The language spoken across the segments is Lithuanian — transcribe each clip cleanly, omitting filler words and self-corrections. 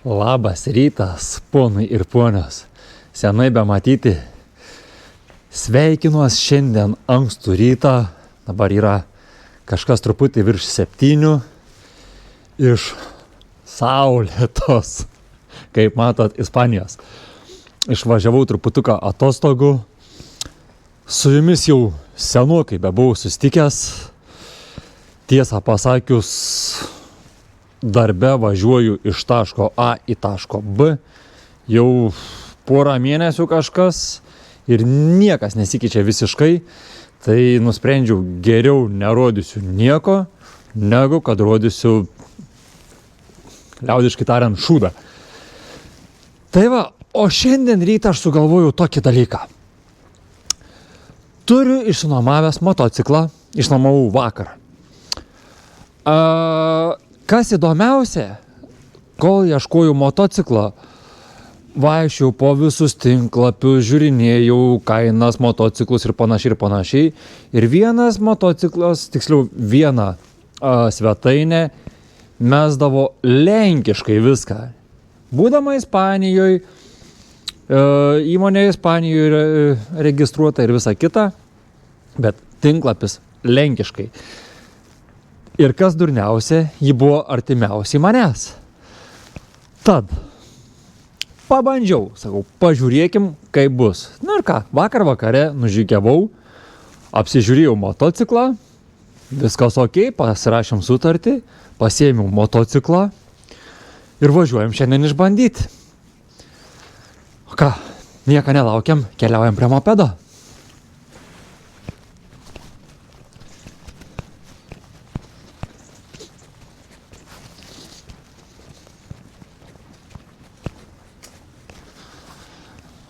Labas rytas, ponai ir ponios. Senai be matyti. Sveikinuos šiandien ankstų rytą. Dabar yra kažkas truputį virš 7. Iš saulėtos, kaip matot, Ispanijos. Išvažiavau truputuką atostogų. Su jumis jau senokai bebuvau susitikęs. Tiesą pasakius, darbe važiuoju iš taško A į taško B. Jau porą mėnesių kažkas ir niekas nesikeičia visiškai. Tai nusprendžiau geriau nerodysiu nieko, negu kad rodysiu, liaudiškai tariant, šūdą. Tai va, o šiandien rytą aš sugalvojau tokį dalyką. Turiu išsinuomavęs motociklą, išnuomavau vakar. Kas įdomiausia, kol ieškojau motociklą, vaikščiau po visus tinklapius, žiūrinėjau kainas, motociklus ir panašiai. Ir vienas motociklas, tiksliau viena svetainė, mesdavo lenkiškai viską. Būdama Ispanijoje, įmonė Ispanijoje registruota ir visa kita, bet tinklapis lenkiškai. Ir kas durniausia, ji buvo artimiausiai manęs. Tad, pabandžiau, sakau, pažiūrėkim, kaip bus. Na ir ką, vakar vakare nužygiavau, apsižiūrėjau motociklą, viskas ok, pasirašėm sutartį, pasiėmiau motociklą ir važiuojam šiandien išbandyti. O ką, nieko nelaukiam, keliaujam prie mopedo.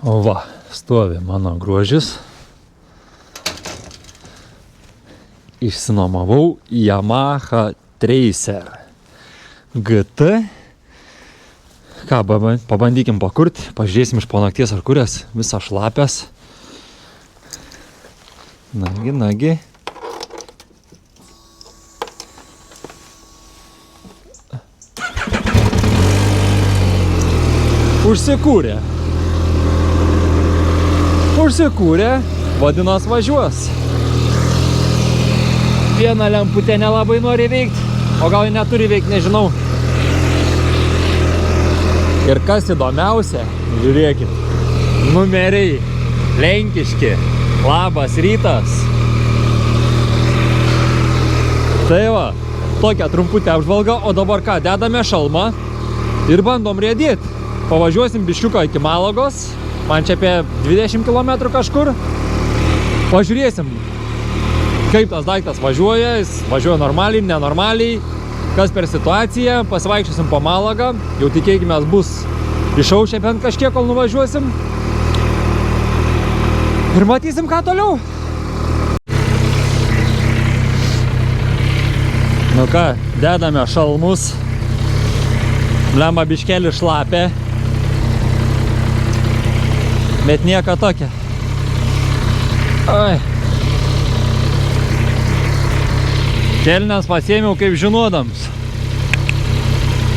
O va, stovi mano grožis. Išsinuomavau Yamaha Tracer GT. Ką, pabandykim pakurti, pažiūrėsim iš po nakties ar kurias, visą šlapęs. Nagi. Užsikūrė, vadinas važiuos. Vieną lemputę nelabai nori veikti, o gal neturi veikti, nežinau. Ir kas įdomiausia, žiūrėkit, numeriai lenkiški, labas rytas. Tai va, tokia trumputė apžvalga, o dabar ką, dedame šalmą ir bandom riedėti. Pavažiuosim biščiuką iki Malagos. Man čia apie 20 km kažkur. Pažiūrėsim, kaip tas daiktas važiuoja. Jis važiuoja normaliai, nenormaliai. Kas per situaciją. Pasivaikščiosim po Malagą. Jau tikėkime, bus išaušę bent kažkiek, kol nuvažiuosim. Ir matysim, ką toliau. Nu ką, dedame šalmus. Blemba biškelį šlapė. Bet nieko tokia. Oi. Kelnes pasiėmiau kaip žinodams,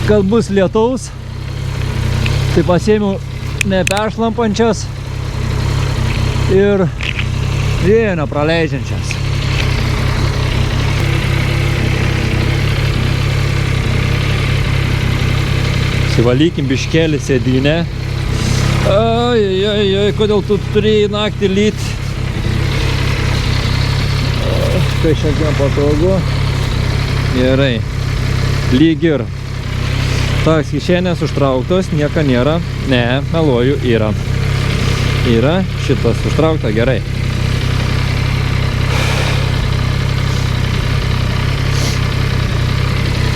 kad bus lietaus. Tai pasiėmiau neperšlampančias ir vėjo nepraleidžiančias. Sivalykim biškelį sėdynę. Oi, kodėl tu turėjai naktį lyt? Tai šiandien patogu. Gerai. Lyg ir. Tas kišenės užtrauktos, nieko nėra. Ne, meluoju, yra. Yra, šitas užtraukta, gerai.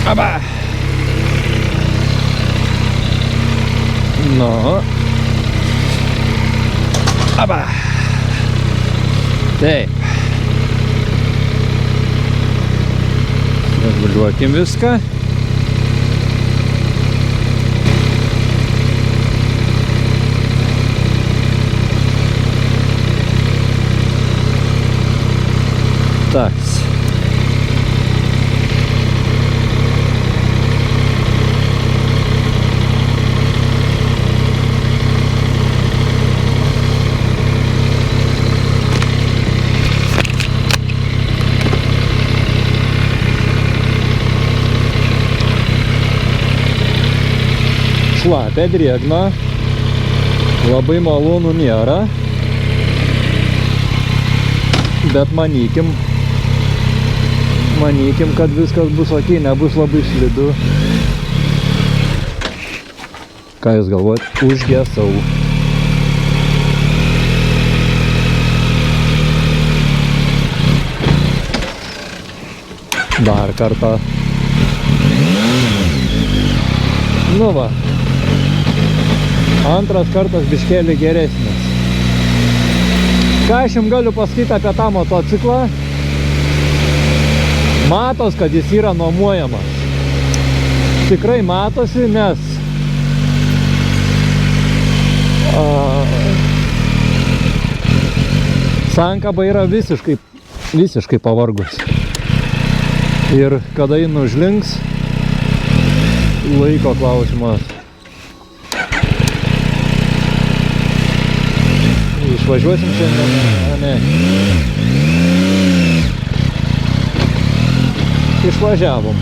Aba! Nu. Aba. Taip. Reguliuokim viską. Taks. šlapia, drėgna, labai malonu nėra, bet manykim, kad viskas bus ok, nebus labai slidu. Ką jūs galvojat? Užgesau. Dar kartą. Nu va. Antras kartas biškėlį geresnis. Ką aš jums galiu pasakyti apie tą motociklą? Matos, kad jis yra nuomojamas. Tikrai matosi, nes sankaba yra visiškai pavargus. Ir kada jį nužlinks, laiko klausimas. Išvažiuosim šiandien, ne. Išvažiavom.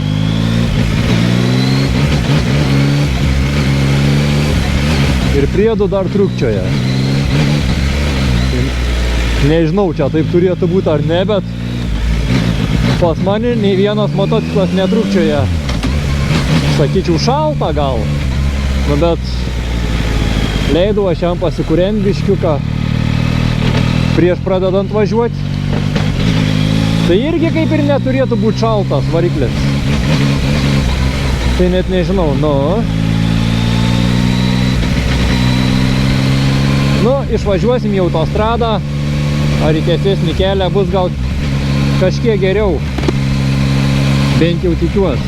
Ir priedų dar trukčioja. Nežinau, čia taip turėtų būti ar ne, bet pas mane nei vienas motociklas netrukčioja. Sakyčiau, šalta gal. Nu, bet leidau aš jam pasikūrent biškiuką prieš pradedant važiuoti. Tai irgi kaip ir neturėtų būti šaltas variklis. Tai net nežinau, Nu, išvažiuosim į autostradą, ar į tiesesnį kelią bus gal kažkiek geriau. Bent jau tikiuosi.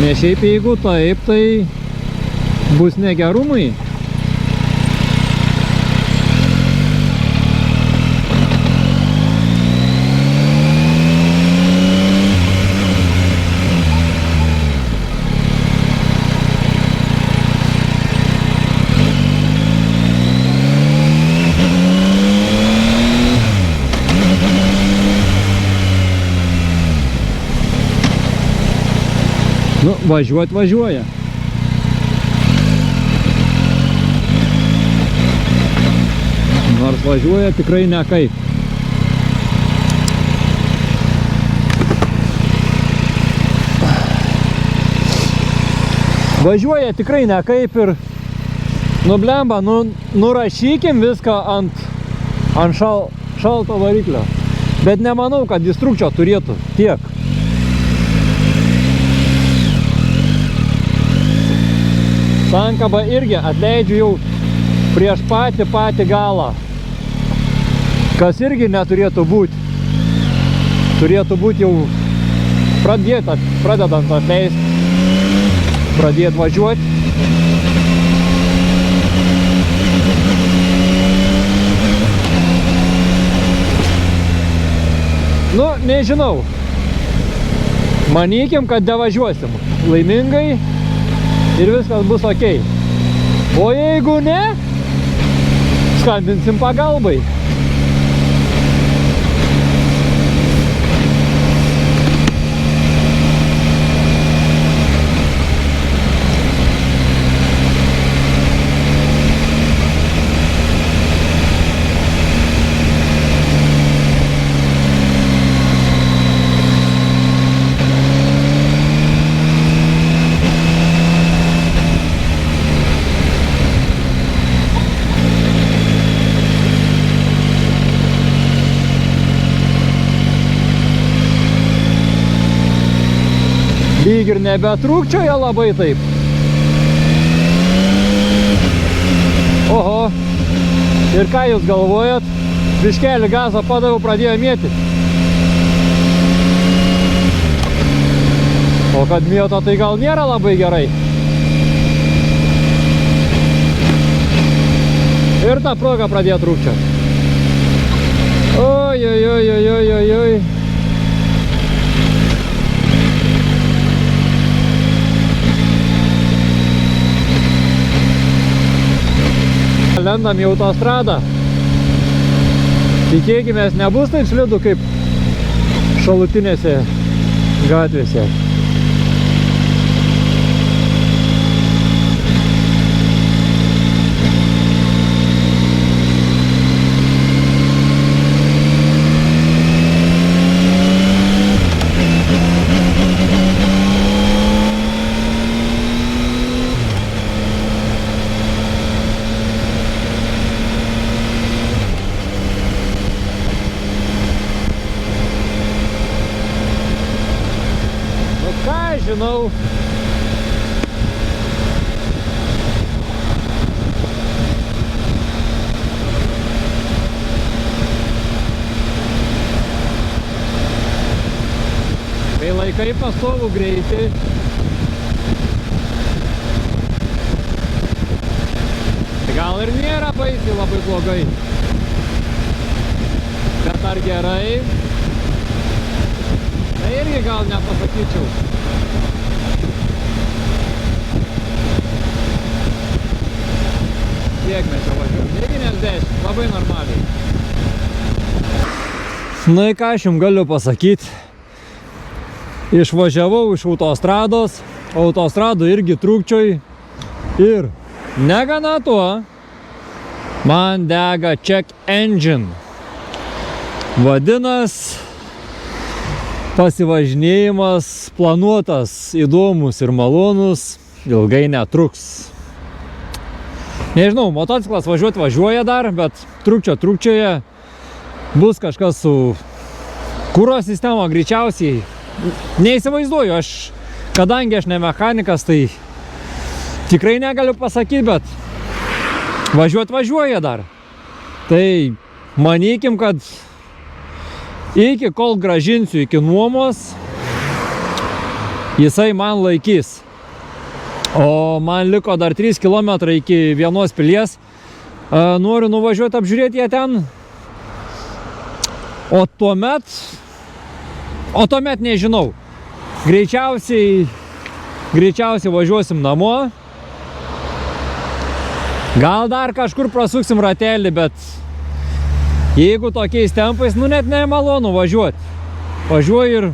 Ne šiaip jeigu taip, tai bus negerumai. Nu, važiuoja. Nors važiuoja tikrai ne kaip. Važiuoja tikrai ne kaip ir blemba, nurašykim viską ant šalto variklio. Bet nemanau, kad jis trukčio turėtų tiek. Sankaba irgi atleidžiu jau prieš patį galą, kas irgi neturėtų būti. Turėtų būti jau pradedant atleisti, pradėti važiuoti. Nu, nežinau. Manykim, kad devažiuosim laimingai. Ir viskas bus ok. O jeigu ne, skambinsim pagalbai. Lyg ir nebetrūkčioja labai taip. Oho. Ir ką jūs galvojat? Biškelį gazą padaviau, pradėjo mėtyti. O kad mėto, tai gal nėra labai gerai. Ir tą progą pradėjo trūkčioti. Oi. Lendam į autostradą. Tikėkimės, nebus taip slidu kaip šalutinėse gatvėse. Nežinau. Kai laikai pastovų greitį, tai gal ir nėra baisiai labai blogai. Bet ar gerai? Tai irgi gal nepasakyčiau. Kiek mes jau važiuojam? 90, labai normaliai. Na, ką aš jums galiu pasakyti? Išvažiavau iš autostrados, autostradų irgi trūkčioj ir negana tuo, man dega check engine. Vadinas, pasivažinėjimas planuotas, įdomus ir malonus, ilgai netruks. Nežinau, motociklas važiuoja dar, bet trūkčioje bus kažkas su kuro sistema greičiausiai. Neįsivaizduoju, kadangi aš ne mechanikas, tai tikrai negaliu pasakyti, bet važiuoja dar. Tai manykim, kad iki kol grąžinsiu iki nuomos, jisai man laikys. O man liko dar 3 km iki vienos pilies. Noriu nuvažiuoti apžiūrėti ją ten. O tuomet nežinau. Greičiausiai važiuosim namo. Gal dar kažkur prasuksim ratelį, bet jeigu tokiais tempais, net nemalonu važiuoti. Važiuoju ir,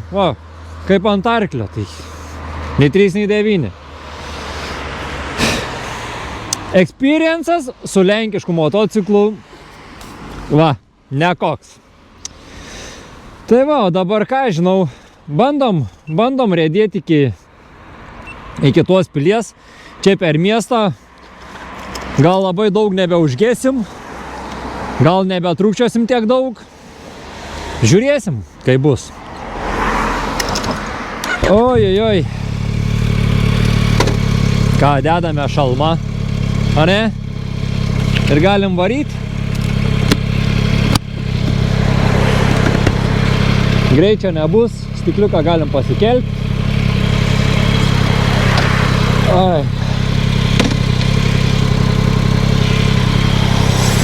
kaip ant arklio, tai nei 3, nei 9. Experiences su lenkišku motociklu, nekoks. Tai o dabar ką, žinau, bandom riedėti iki tos pilies, čia per miestą. Gal labai daug nebeužgėsim, gal nebetrūkčiosim tiek daug. Žiūrėsim, kaip bus. Ojojoj. Ką, dedame šalmą, ar ne? Ir galim varyti. Greičio nebus, stikliuką galim pasikelti.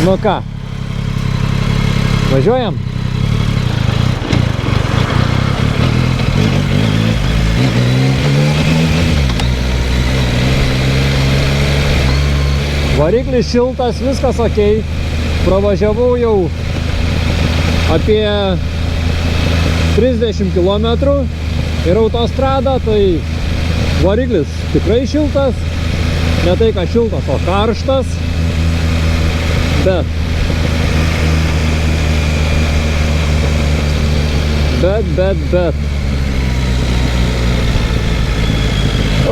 Nu ką, važiuojam? Variklis šiltas, viskas okei. Pravažiavau jau apie 30 km ir autostrada, tai variklis tikrai šiltas. Ne tai, kad šiltas, o karštas. Bet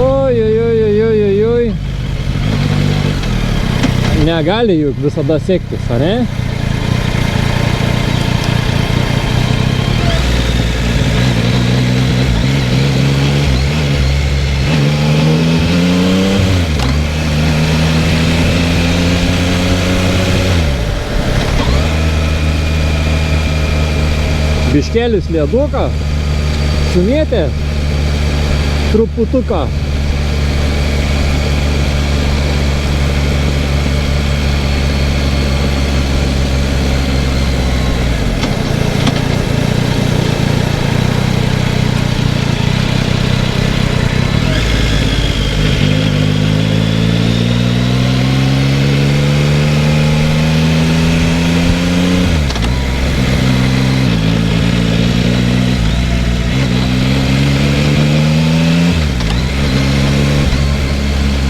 oi. Negali juk visada sektis, ar ne? Biškelis leduką sumėtė truputuką.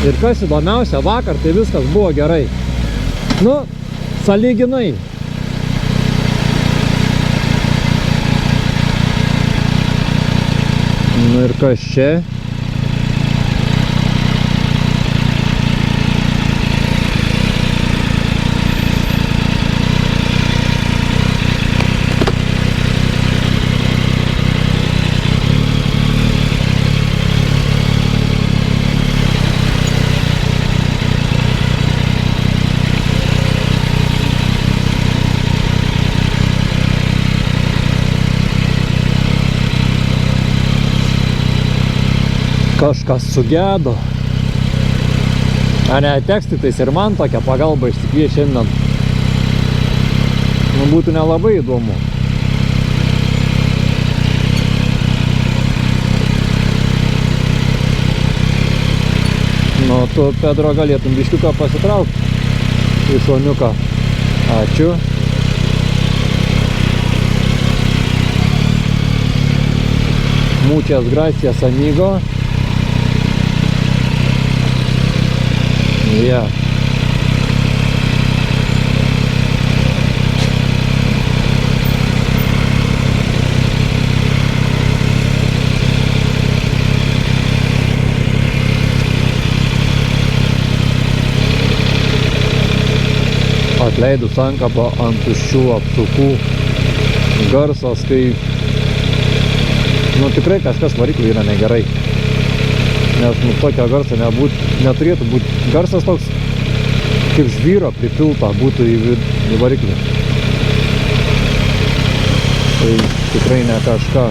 Ir kas įdomiausia, vakar tai viskas buvo gerai. Sąlyginai. Ir kas čia? kažkas sugedo. A ne, teks tik tais ir man tokią pagalbą išsikvies šiandien. Nu, būtų nelabai įdomu. Nu, tu, Pedro, galėtum biškiuką pasitraukti į šoniuką. Ačiū. Muchas gracias, amigo. Yeah. Atleidus ankabą ant tuščių apsukų. Garsas, kai tikrai kažkas variklį yra negerai. Nes tokio garso neturėtų būti. Garsas toks kaip žvyro pripilta būtų į variklį. Tai tikrai ne kažką.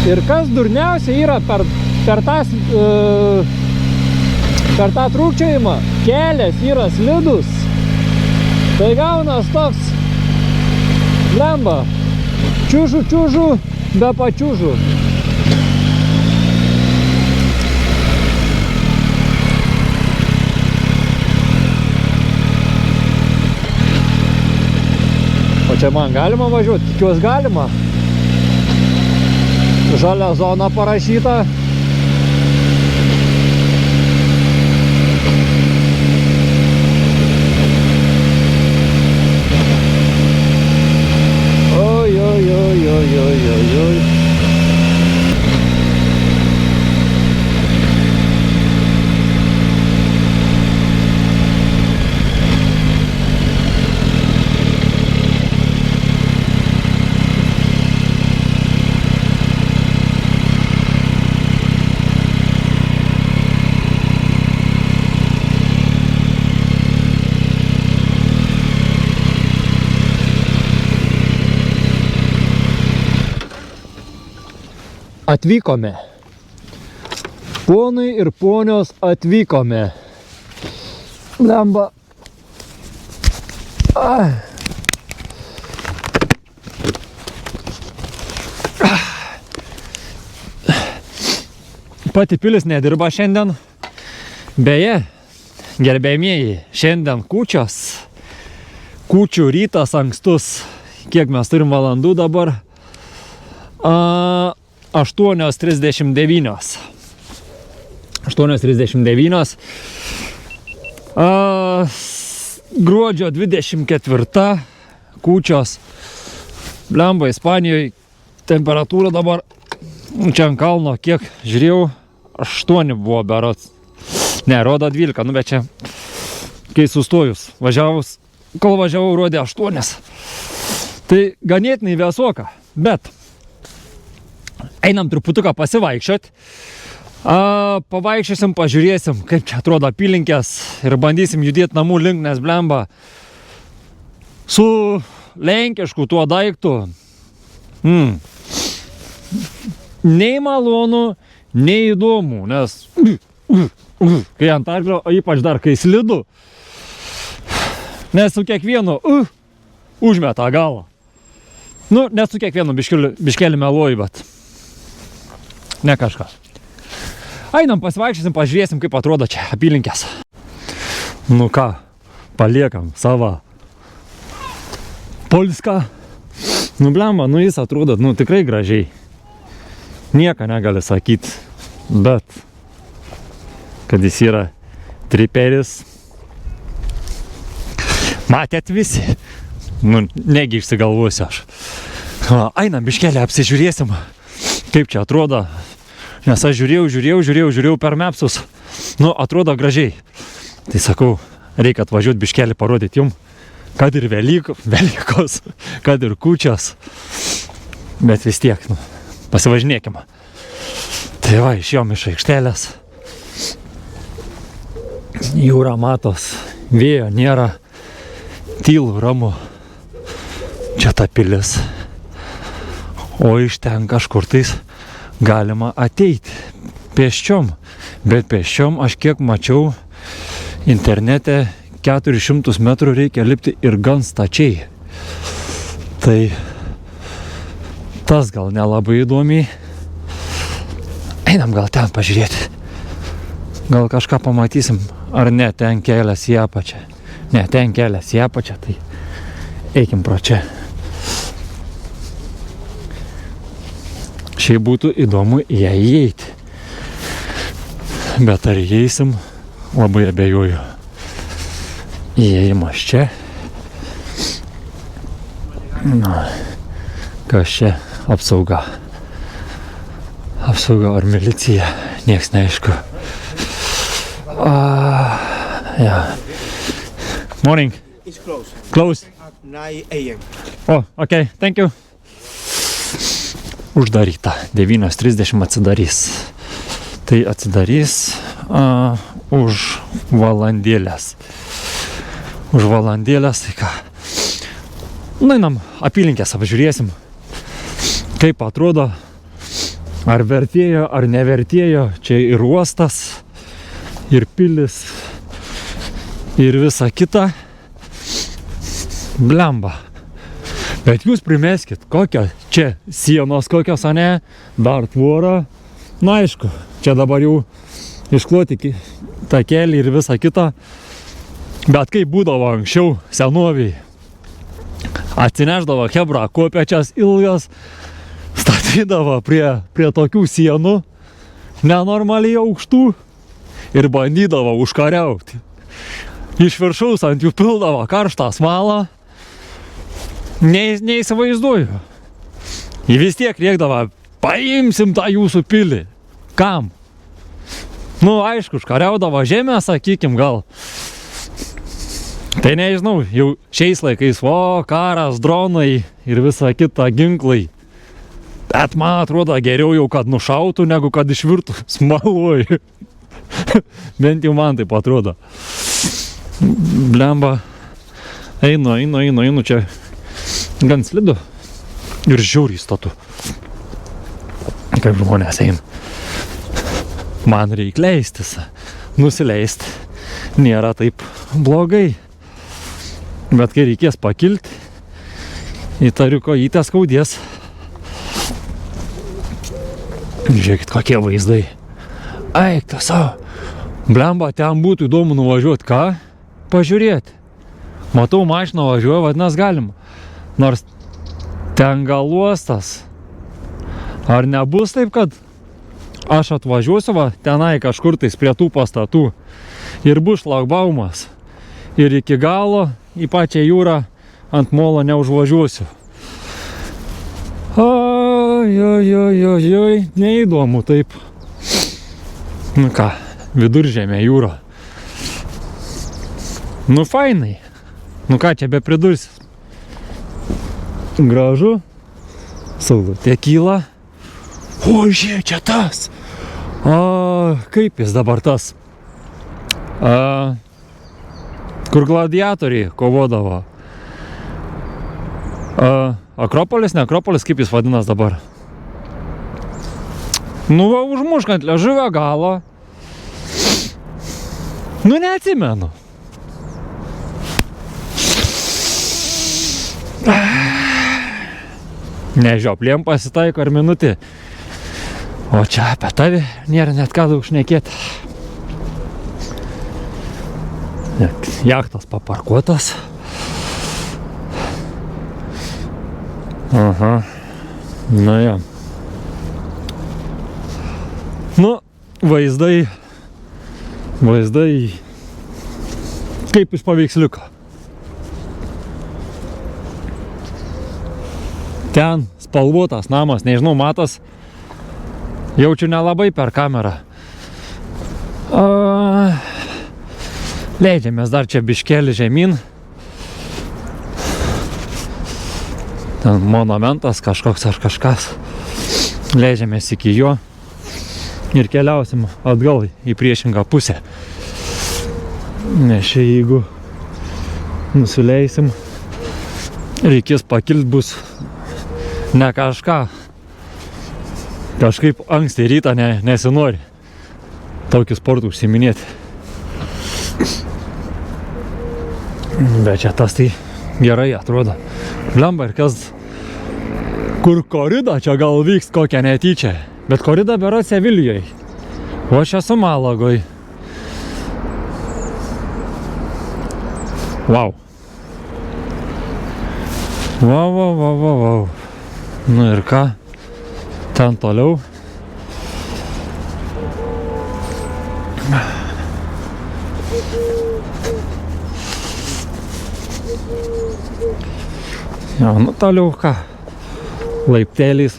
Ir kas durniausia yra per tą trūkčiojimą, kelias yra slidus. Tai gaunas toks blemba, čiužu, be pačiužu. O čia man galima važiuoti? Tikiuosi galima. Žalia zona parašyta. Oj. Atvykome. Ponai ir ponios atvykome. Blemba. Pati pilis nedirba šiandien. Beje, gerbėjimieji, šiandien kūčios. Kūčių rytas ankstus. Kiek mes turim valandų dabar? 8:39. 8:39. Gruodžio 24. Kūčios. Blemba, Ispanijoje temperatūra dabar čia ant kalno, kiek žiūrėjau, 8 buvo berods. Ne, rodo 12, nu bet čia, kai sustojus, kol važiavau, rodė 8. Tai ganėtinai vėsoka, bet einam truputuką pasivaikščiot. Pavaikščiosim, pažiūrėsim, kaip čia atrodo apylinkės ir bandysim judėti namų link, nes blemba su lenkišku tuo daiktu. Nei malonu, nei įdomu, nes kai ant arklio, ypač dar kai slidu, nes su kiekvienu užmeta galą. Nu, nes su kiekvienu biškelį meluoju, bet ne kažką. Einam, pasivaikščiosim, pažiūrėsim, kaip atrodo čia apylinkės. Nu ką, paliekam savo Polską Nu, blemba, nu jis atrodo, nu, tikrai gražiai. Nieko negali sakyti, bet kad jis yra triperis. Matėt visi? Nu, negi išsigalvosiu aš. Einam biškelį apsižiūrėsim, kaip čia atrodo. Nes aš žiūrėjau per mapsus. Nu, atrodo gražiai. Tai sakau, reikia atvažiuoti biškelį parodyti jum, kad ir Velykos, kad ir kūčios. Bet vis tiek, nu, pasivažinėkime. Tai va, išėjom iš aikštelės. Jūra matos, vėjo nėra, tylu, ramu. Čia ta pilis. O iš ten kažkur tais galima ateiti pėsčiom. Bet pėsčiom aš kiek mačiau internete 400 metrų reikia lipti ir gan stačiai. Tai tas gal nelabai įdomiai. Einam gal ten pažiūrėti. Gal kažką pamatysim. Ar ne, ten kelias į apačią. Ne, ten kelias į apačią, tai eikim pro čia. Šiaip būtų įdomu į ją įeiti. Bet ar įeisim, labai abejoju. Įėjimas čia. Na, kas čia? Apsauga. Apsauga ar milicija? Nieks neaišku. Yeah. Morning. It's closed. Closed. At 9 a.m. Oh, okay, thank you. Uždaryta. 9:30 atsidarys. Tai atsidarys už valandėlės. Už valandėlės, tai ką. Einam, apylinkės apžiūrėsim, kaip atrodo, ar vertėjo, ar nevertėjo. Čia ir uostas, ir pilis, ir visa kita. Blemba. Bet jūs primeskit, kokia čia sienos kokios, ane, dar tvora. Na aišku, čia dabar jau iškloti tą kelį ir visa kita. Bet kaip būdavo anksčiau senoviai, atsineždavo chebra kopečias ilgas, statydavo prie tokių sienų, nenormaliai aukštų, ir bandydavo užkariauti. Iš viršaus ant jų pildavo karštą smalą. Neįsivaizduoju. Jį vis tiek rėkdavo, paimsim tą jūsų pilį. Kam? Nu, aišku, užkariaudavo žemę, sakykim, gal. Tai nežinau, jau šiais laikais, karas, dronai ir visa kita ginklai. Bet man atrodo geriau jau, kad nušautų, negu kad išvirtų smaloj. Bent jau man taip atrodo. Blemba. Einu, čia gan slidu ir žiauriai statu. Kaip žmonės eina. Man reikia leistis, nusileisti. Nėra taip blogai. Bet kai reikės pakilti, įtariu, kojytę skaudės. Žiūrėkit, kokie vaizdai. Eik tu savo. Blemba, ten būtų įdomu nuvažiuoti, ką? Pažiūrėti. Matau, mašiną važiuoja, vadinas galima. Nors ten gal uostas. Ar nebus taip, kad aš atvažiuosiu tenai kažkur tais prie tų pastatų ir bus šlagbaumas. Ir iki galo į pačią jūrą ant molo neužvažiuosiu. Oi, neįdomu taip. Nu ką, viduržemė jūra. Nu fainai. Nu ką čia be pridursi. Gražu. Saulutė kyla. O, žiūrėk, čia tas. Kaip jis dabar tas? Kur gladiatoriai kovodavo. Akropolis, ne Akropolis, kaip jis vadinas dabar? Nu, va, užmuškant liežuvio galo. Nu, neatsimenu. Nežioplėm pasitaiko ar minutį. O čia apie tavį nėra net ką daug šnekėti. Jachtas paparkuotas. Aha. Na ja. Nu, vaizdai kaip iš paveiksliuko. Ten spalvotas namas, nežinau, matas, jaučiu nelabai per kamerą. Leidžiamės dar čia biškelį žemyn. Ten monumentas kažkoks ar kažkas. Leidžiamės iki jo ir keliausim atgal į priešingą pusę. Nes čia jeigu nusileisim, reikės pakilt bus ne kažką. Kažkaip anksti rytą nesinori tokį sportą užsiminėti. Bet čia tas tai gerai atrodo. Blemba ir kas, kur korida čia gal vyks kokią netyčią. Bet korida bėra Sevilijoje. O aš esu Malagoj. Wow. Wow. Nu ir ką? Ten toliau. Jo, nu toliau ką? Laipteliais.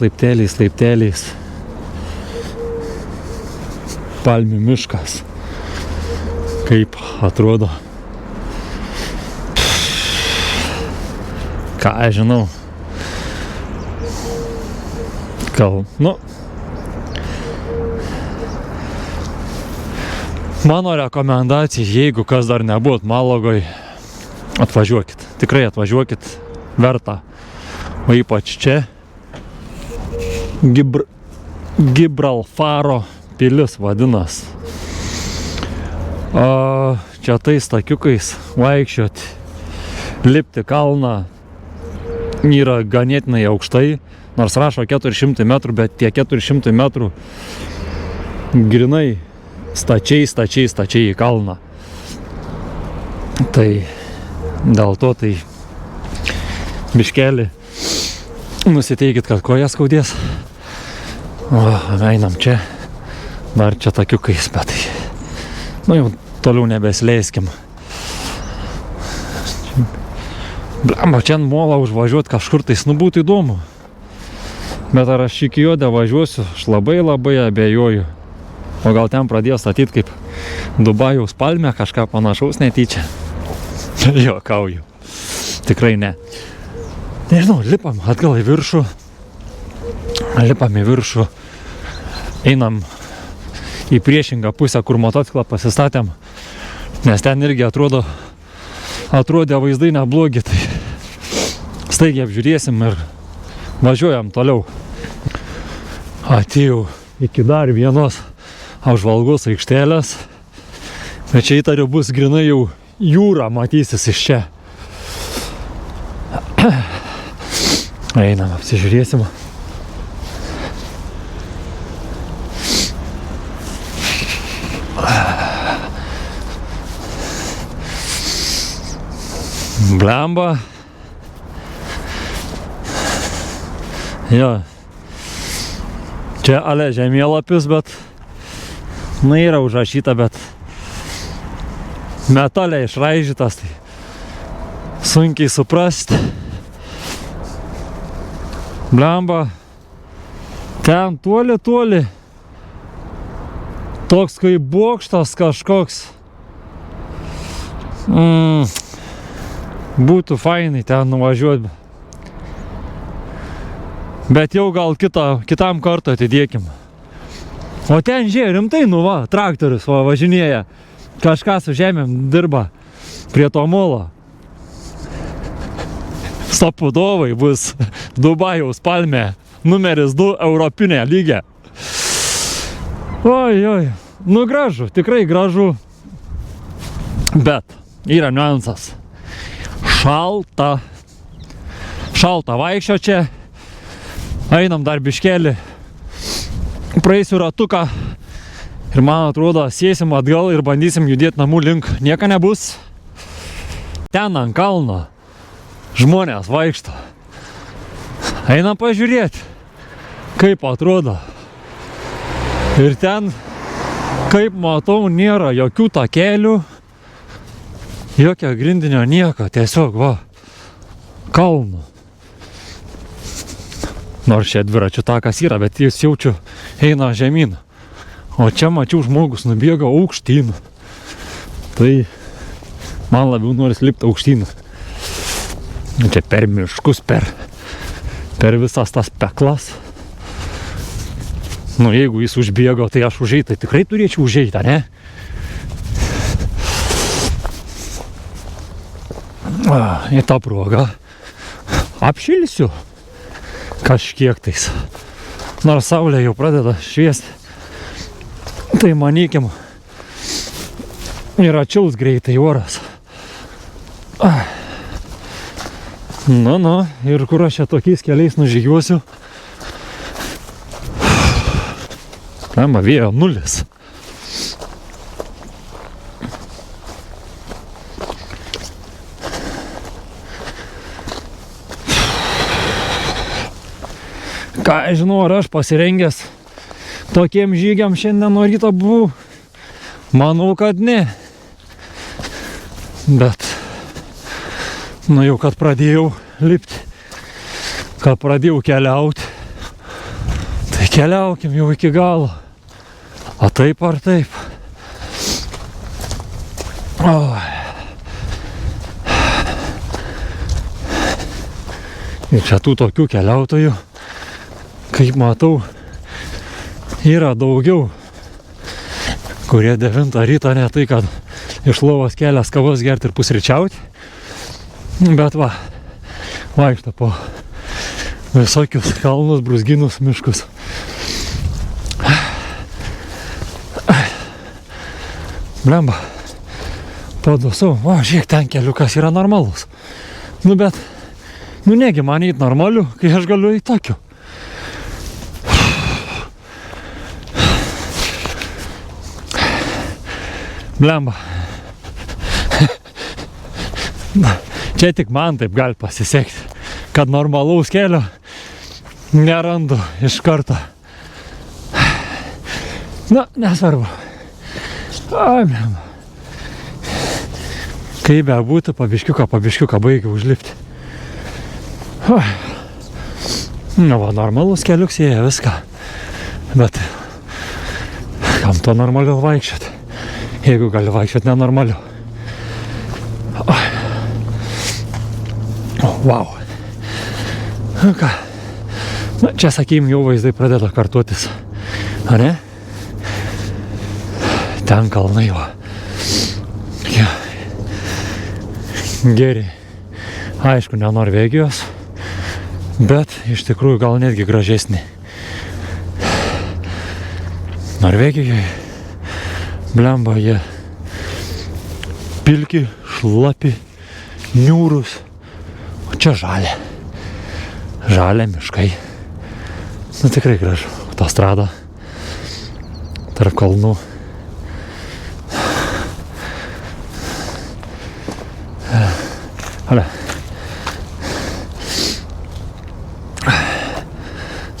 Palmių miškas. Kaip atrodo. Ką aš žinau. Gal, nu. Mano rekomendacija, jeigu kas dar nebuvot Malagoj, atvažiuokit. Tikrai atvažiuokit. Verta. O ypač čia Gibralfaro pilis vadinas. Čia tais takiukais vaikščiot, lipti kalną yra ganėtinai aukštai, nors rašo 400 metrų, bet tie 400 metrų grinai stačiai į kalną. Tai dėl to tai biškelį nusiteikit, kad koja skaudės. O, einam čia. Dar čia takiukais, bet tai, nu jau toliau nebesileiskim. Blemba, čia ant molą užvažiuot kažkur tais, nu būtų įdomu. Bet ar aš iki jo važiuosiu, aš labai abejoju. O gal ten pradėjo statyti kaip Dubajaus palmę, kažką panašaus netyčia. Juokauju. Tikrai ne. Nežinau, lipam atgal į viršų. Einam į priešingą pusę, kur motociklą pasistatėm. Nes ten irgi atrodė vaizdai neblogi. Tai staigiai apžiūrėsim ir važiuojam toliau. Atėjau iki dar vienos apžvalgos aikštelės. Bet čia įtariu bus grinai jau jūra matysis iš čia. Einam, apsižiūrėsim. Blemba. Jo. Čia ale žemėlapis, bet yra užrašyta, bet metale išraižytas, tai sunkiai suprasti. Blemba. Ten toli. Toks kaip bokštas kažkoks. Būtų fainai ten nuvažiuoti. Bet jau gal kitam kartą atidėkim. O ten žiūrėjau, rimtai, traktorius važinėja. Kažką su žemėm dirba prie to molo. Stopudovai bus Dubajaus palmė numeris 2 europinė lygė. Oi. Nu gražu, tikrai gražu. Bet yra niuansas. Šalta vaikščio čia. Einam dar biškelį. Praeisiu ratuką. Ir man atrodo, sėsim atgal ir bandysim judėti namų link. Nieka nebus. Ten ant kalno žmonės vaikšto. Einam pažiūrėti, kaip atrodo. Ir ten, kaip matau, nėra jokių takelių, jokio grindinio nieko, tiesiog va, kalnų. Nors čia dviračių takas yra, bet jis jaučiu eina žemyn. O čia mačiau žmogus nubėga aukštyn. Tai man labiau noris lipti aukštyn. Čia per miškus, per visas tas peklas. Nu, jeigu jis užbėgo, tai aš užeit, tai tikrai turėčiau užeit, ar ne? Į tą progą apšilsiu kažkiek tais. Nors saulė jau pradeda šviesti, tai manykim, ir atšils greitai oras. Nu, ir kur aš čia tokiais keliais nužygiuosiu? Lemba, vėjo nulis. Ką žinau, ar aš pasirengęs tokiem žygiam šiandien nuo ryto buvau? Manau, kad ne. Bet nu jau kad pradėjau lipti, kad pradėjau keliauti, tai keliaukim jau iki galo. A taip ar taip. Ir čia tų tokių keliautojų, kaip matau, yra daugiau, kurie 9 ryto ne tai, kad iš lovos kelias kavos gerti ir pusryčiauti, bet va, vaikšto po visokius kalnus, brūzgynus, miškus. Blemba, padusau, o, žiūrėk, ten keliukas yra normalus. Nu, bet, negi man eit normaliu, kai aš galiu eit tokiu. Blemba. Čia tik man taip gali pasisekti, kad normalaus kelio nerandu iš karto. Na, nesvarbu. Ai, blemba. Kaip be būtų, pabiškiuką baigiau užlipti. Na, va, normalus keliuks jie viską. Bet kam to normaliau vaikščioti, jeigu gali vaikščioti nenormaliu. Wow. Nu ką, na, čia sakykim jau vaizdai pradeda kartuotis, ar ne? Ten kalnai va. Geri. Aišku, ne Norvegijos, bet iš tikrųjų gal netgi gražesnį. Norvegijoje, blemba, jie pilki, šlapi, niūrus. O čia žalia. Žalia miškai. Nu, tikrai gražu. Autostrada tarp kalnų. Ale.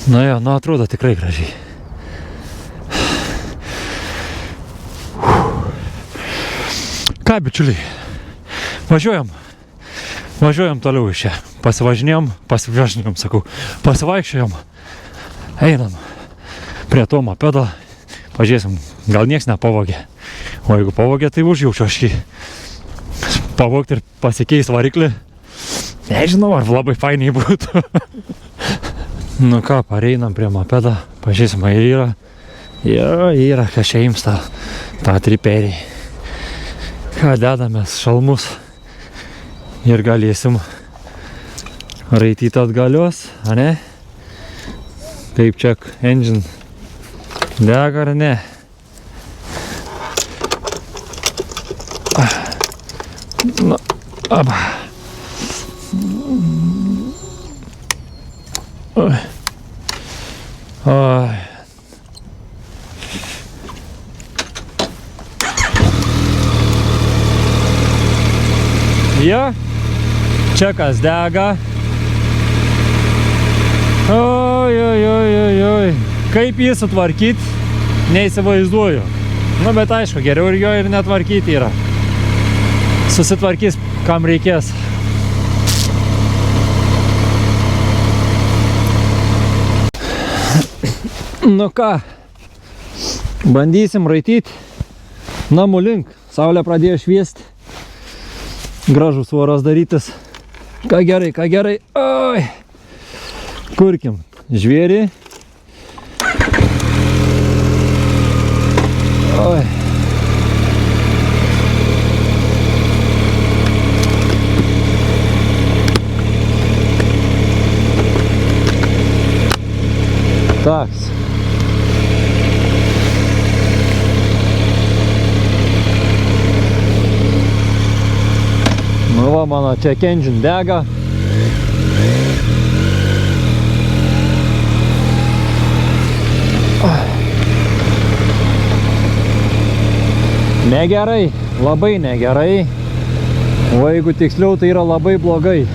Na jo, nu atrodo tikrai gražiai. Ką, bičiuliai, važiuojam toliau iš čia. Pasivaikščiojom, einam prie to mopedo, pažiūrėsim, gal nieks nepavogė. O jeigu pavogė, tai užjaučiu aš jį pavogti ir pasikeis variklį. Nežinau, ar labai fainiai būtų. Nu ką, pareinam prie mopedo, pažiūrėsim, ar yra. Yra, kas čia ims tą triperį. Ką, dedamės šalmus ir galėsim raityti atgalios, a ne? Kaip check engine dega ar ne? Na, aba. Oi. Ja, čia kas dega. Kaip jį sutvarkyti, neįsivaizduoju. Nu, bet aišku, geriau ir jo ir netvarkyti yra. Susitvarkys, kam reikės. Nu ką, bandysim raityti namų link. Saulė pradėjo šviesti. Gražus oras darytis. Ką gerai, ką gerai. Oi. Kurkim žvėrį. Oi. Taks. Nu va, mano check engine dega. Negerai, labai negerai. O jeigu tiksliau, tai yra labai blogai.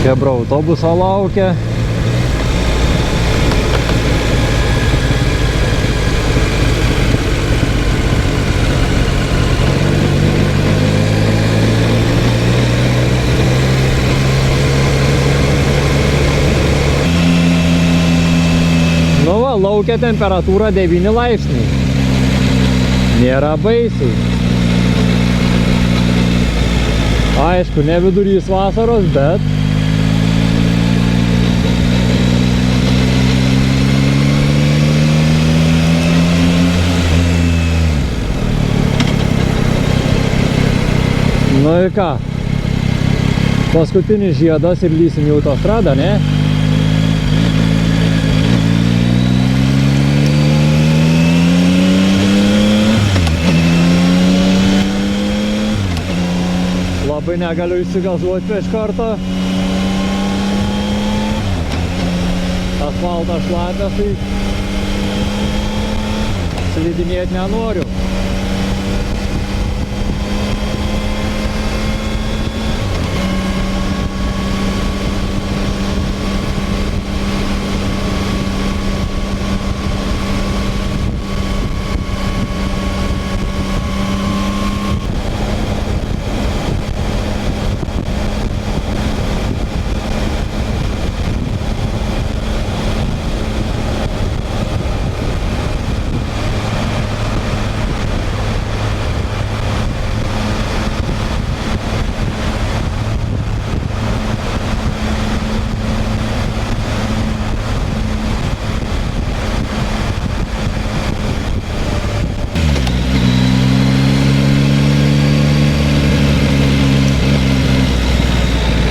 Chebra autobuso laukia. Nu va, laukia temperatūra 9 laipsniai. Nėra baisiai. Aišku, ne vidurys vasaros, bet nu ir ką, paskutinis žiedas ir lysim į autostradą, ne? Labai negaliu įsigazuoti prieš kartą. Asfaltas šlapias, tai slidinėti nenoriu.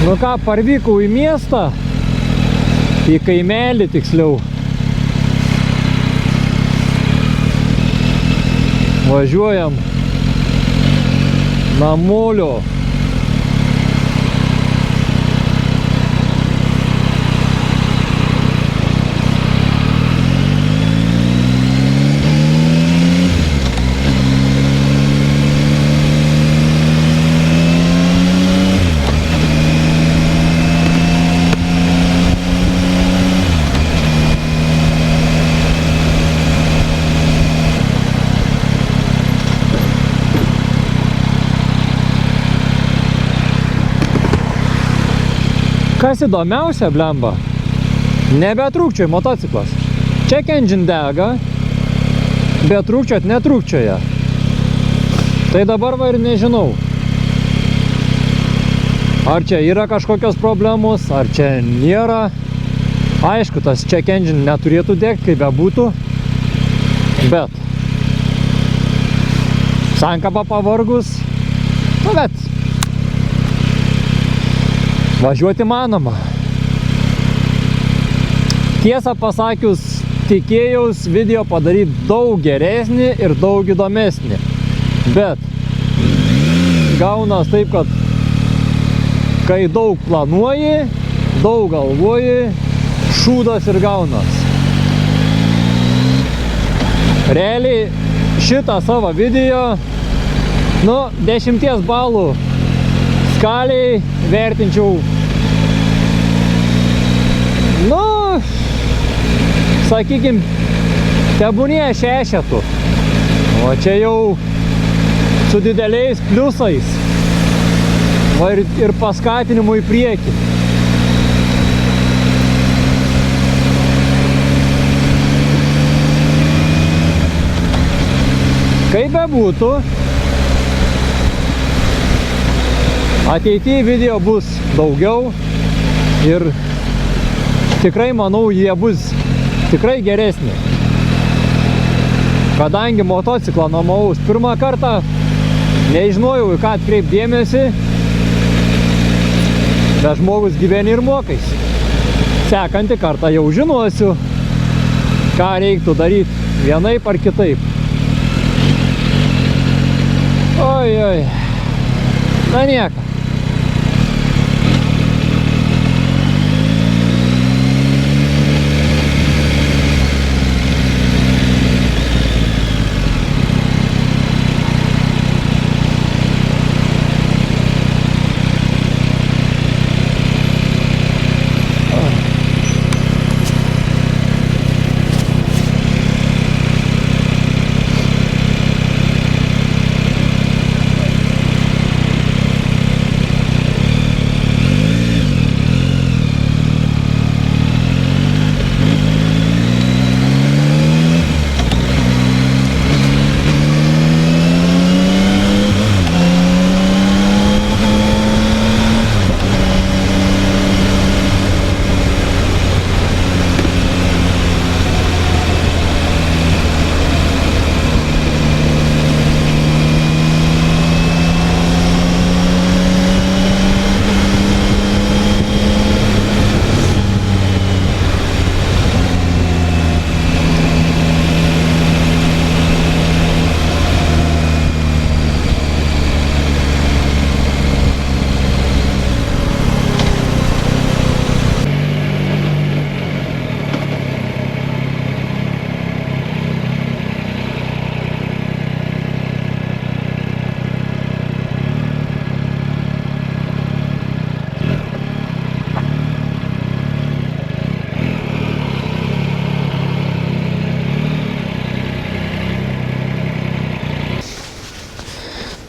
Nu ką, parvykau į miestą, į kaimelį tiksliau. Važiuojam namolio. Kas įdomiausia, blemba, nebetrūkčioja motociklas. Check engine dega, bet trūkčiot netrūkčioja. Tai dabar va ir nežinau. Ar čia yra kažkokios problemos, ar čia nėra. Aišku, tas check engine neturėtų degti, kaip bebūtų. Bet sankaba pavargus. Nu, bet važiuoti manoma. Tiesą pasakius, tikėjaus video padaryti daug geresnį ir daug įdomesnį. Bet gaunas taip, kad kai daug planuoji, daug galvoji, šūdas ir gaunas. Realiai šitą savo video, 10 balų skaliai vertinčiau, sakykim, tebūnie 6. O čia jau su dideliais pliusais. Va ir paskatinimu į priekį. Kaip bebūtų, ateityje video bus daugiau ir tikrai manau, jie bus tikrai geresni. Kadangi motociklą nuomavaus pirmą kartą, nežinojau, į ką atkreipti dėmesį, bet žmogus gyveni ir mokais. Sekantį kartą jau žinosiu, ką reiktų daryti vienaip ar kitaip. Oi. Na nieko.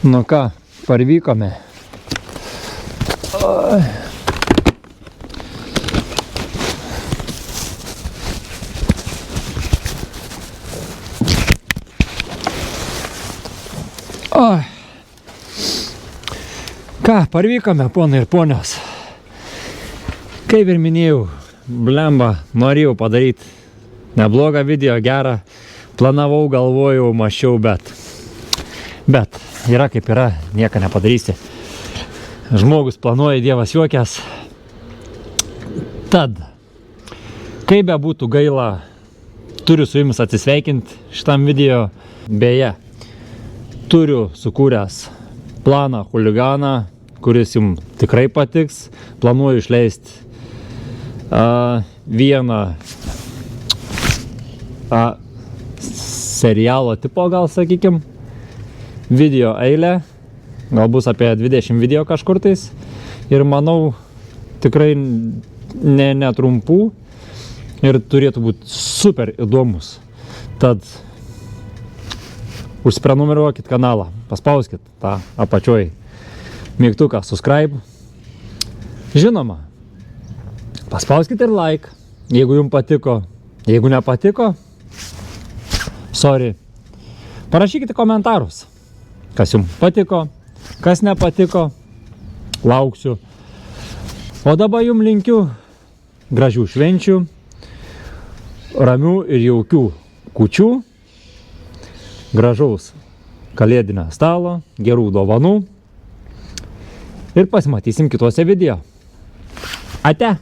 Nu ką, parvykome. Ką, parvykome, ponai ir ponios. Kaip ir minėjau, blemba, norėjau padaryti neblogą video, gerą. Planavau, galvojau, maščiau, bet yra kaip yra, nieko nepadarysi. Žmogus planuoja, Dievas juokias. Tad, kaip bebūtų gaila, turiu su jumis atsisveikinti šitam video. Beje, turiu sukūręs planą Huliganą, kuris jums tikrai patiks. Planuoju išleisti vieną serialo tipo, gal sakykim, video eilę, gal bus apie 20 video kažkur tais ir manau tikrai netrumpų ir turėtų būti super įdomus. Tad užsiprenumeruokit kanalą, paspauskit tą apačioj mygtuką subscribe. Žinoma, paspauskit ir like, jeigu jums patiko. Jeigu nepatiko, sorry. Parašykite komentarus, kas jums patiko, kas nepatiko, lauksiu. O dabar jums linkiu gražių švenčių, ramių ir jaukių kūčių, gražaus kalėdinio stalo, gerų dovanų ir pasimatysim kitose video. Ate!